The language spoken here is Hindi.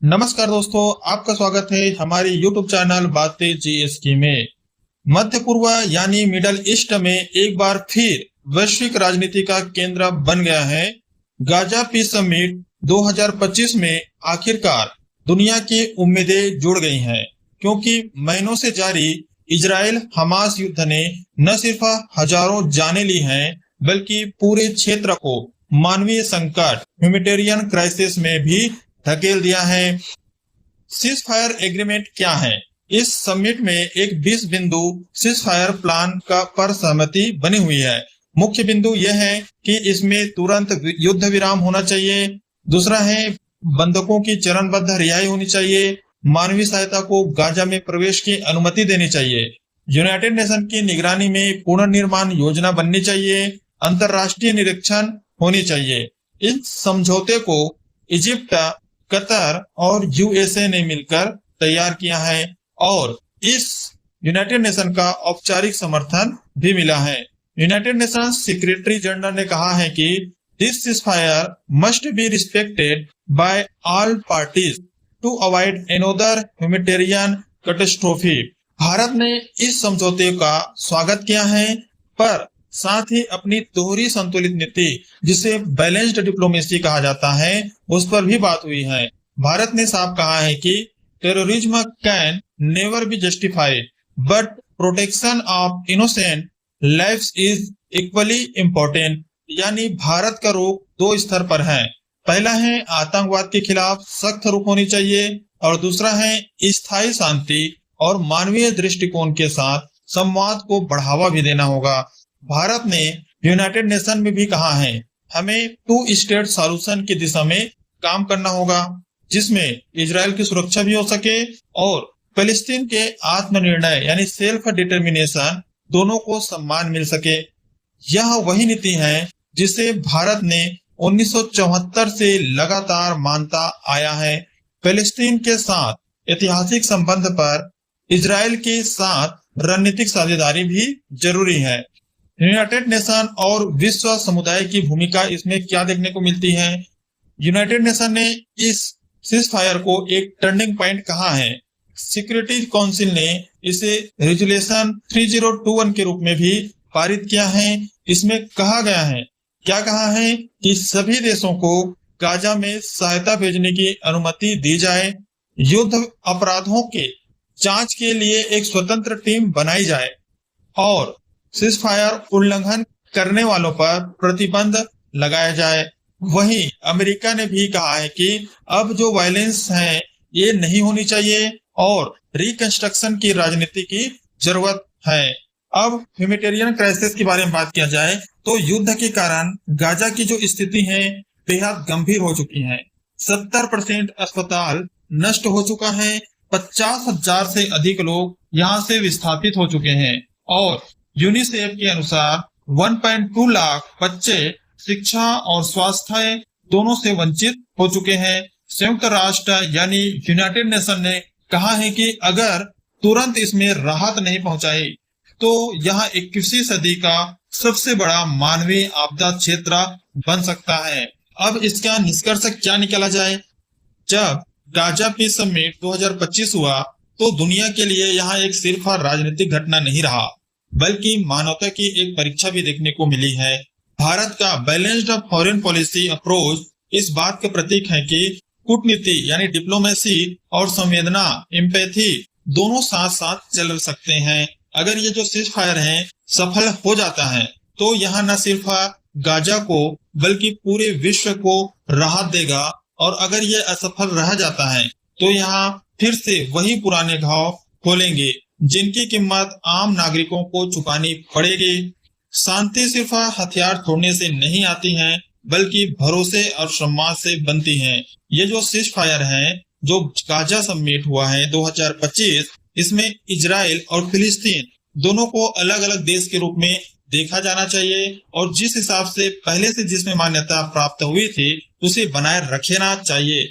नमस्कार दोस्तों, आपका स्वागत है हमारे YouTube चैनल बातें जीएसटी में। मध्य पूर्व यानी मिडल ईस्ट में एक बार फिर वैश्विक राजनीति का केंद्र बन गया है। गाजा पीस समिट 2025 में आखिरकार दुनिया की उम्मीदें जुड़ गई हैं, क्योंकि महीनों से जारी इजराइल हमास युद्ध ने न सिर्फ हजारों जानें ली हैं, बल्कि पूरे क्षेत्र को मानवीय संकट ह्यूमैनिटेरियन क्राइसिस में भी धकेल दिया है। सीज फायर एग्रीमेंट क्या है? इस समिट में एक 20 बिंदु सीज फायर प्लान का पर सहमति बनी हुई है। मुख्य बिंदु यह है कि इसमें तुरंत युद्ध विराम होना चाहिए। दूसरा है बंधकों की चरणबद्ध रिहाई होनी चाहिए। मानवीय सहायता को गाजा में प्रवेश की अनुमति देनी चाहिए। यूनाइटेड नेशन की निगरानी में पुनर्निर्माण योजना बननी चाहिए। अंतर्राष्ट्रीय निरीक्षण होनी चाहिए। इस समझौते को इजिप्ट, कतर और यूएसए ने मिलकर तैयार किया है और इस यूनाइटेड नेशन का औपचारिक समर्थन भी मिला है। यूनाइटेड नेशन सेक्रेटरी जनरल ने कहा है कि this ceasefire must be respected by all parties to avoid another humanitarian catastrophe. Bharat ने इस समझौते का स्वागत किया है, पर साथ ही अपनी दोहरी संतुलित नीति, जिसे बैलेंस्ड डिप्लोमेसी कहा जाता है, उस पर भी बात हुई है। भारत ने साफ कहा है कि terrorism can never be justified, but protection of innocent lives is equally important. यानी भारत का रुख दो स्तर पर है। पहला है आतंकवाद के खिलाफ सख्त रुख होनी चाहिए और दूसरा है स्थायी शांति और मानवीय दृष्टिकोण के साथ संवाद को बढ़ावा भी देना होगा। भारत ने यूनाइटेड नेशन में भी कहा है, हमें टू स्टेट सॉल्यूशन की दिशा में काम करना होगा, जिसमें इजराइल की सुरक्षा भी हो सके और फिलिस्तीन के आत्मनिर्णय यानी सेल्फ डिटर्मिनेशन दोनों को सम्मान मिल सके। यह वही नीति है जिसे भारत ने 1974 से लगातार मानता आया है। फिलिस्तीन के साथ ऐतिहासिक संबंध पर इजराइल के साथ रणनीतिक साझेदारी भी जरूरी है। यूनाइटेड नेशन और विश्व समुदाय की भूमिका इसमें क्या देखने को मिलती है? यूनाइटेड नेशन ने इस सीजफायर को एक टर्निंग पॉइंट कहा है। सिक्योरिटी काउंसिल ने इसे रेजोल्यूशन 3021 के रूप में भी पारित किया है। इसमें कहा गया है, क्या कहा है कि सभी देशों को गाजा में सहायता भेजने की अनुमति दी जाए, युद्ध अपराधों के जांच के लिए एक स्वतंत्र टीम बनाई जाए और सीजफायर उल्लंघन करने वालों पर प्रतिबंध लगाया जाए। वहीं अमेरिका ने भी कहा है कि अब जो वायलेंस है ये नहीं होनी चाहिए और रिकंस्ट्रक्शन की राजनीति की जरूरत है। अब ह्यूमैनिटेरियन क्राइसिस के बारे में बात किया जाए तो युद्ध के कारण गाजा की जो स्थिति है बेहद गंभीर हो चुकी है। 70% अस्पताल नष्ट हो चुका है। 50,000 से अधिक लोग यहाँ से विस्थापित हो चुके हैं और यूनिसेफ के अनुसार 1.2 लाख बच्चे शिक्षा और स्वास्थ्य दोनों से वंचित हो चुके हैं। संयुक्त राष्ट्र यानी यूनाइटेड नेशन ने कहा है कि अगर तुरंत इसमें राहत नहीं पहुंचाई तो यह 21वीं सदी का सबसे बड़ा मानवीय आपदा क्षेत्र बन सकता है। अब इसका निष्कर्ष क्या निकाला जाए? जब गाजा पीस समिट 2025 हुआ तो दुनिया के लिए यहाँ एक सिर्फ राजनीतिक घटना नहीं रहा, बल्कि मानवता की एक परीक्षा भी देखने को मिली है। भारत का बैलेंस्ड फॉरेन पॉलिसी अप्रोच इस बात का प्रतीक है कि कूटनीति यानी डिप्लोमेसी और संवेदना एम्पैथी दोनों साथ साथ चल सकते हैं। अगर ये जो सीज फायर है सफल हो जाता है तो यहाँ न सिर्फ गाजा को बल्कि पूरे विश्व को राहत देगा, और अगर ये असफल रह जाता है तो यहाँ फिर से वही पुराने घाव खोलेंगे जिनकी कीमत आम नागरिकों को चुकानी पड़ेगी। शांति सिर्फ हथियार छोड़ने से नहीं आती है, बल्कि भरोसे और सम्मान से बनती है। ये जो सीज फायर है जो गाजा समिट हुआ है 2025, इसमें इजराइल और फिलिस्तीन दोनों को अलग अलग देश के रूप में देखा जाना चाहिए और जिस हिसाब से पहले से जिसमें मान्यता प्राप्त हुई थी उसे बनाए रखना चाहिए।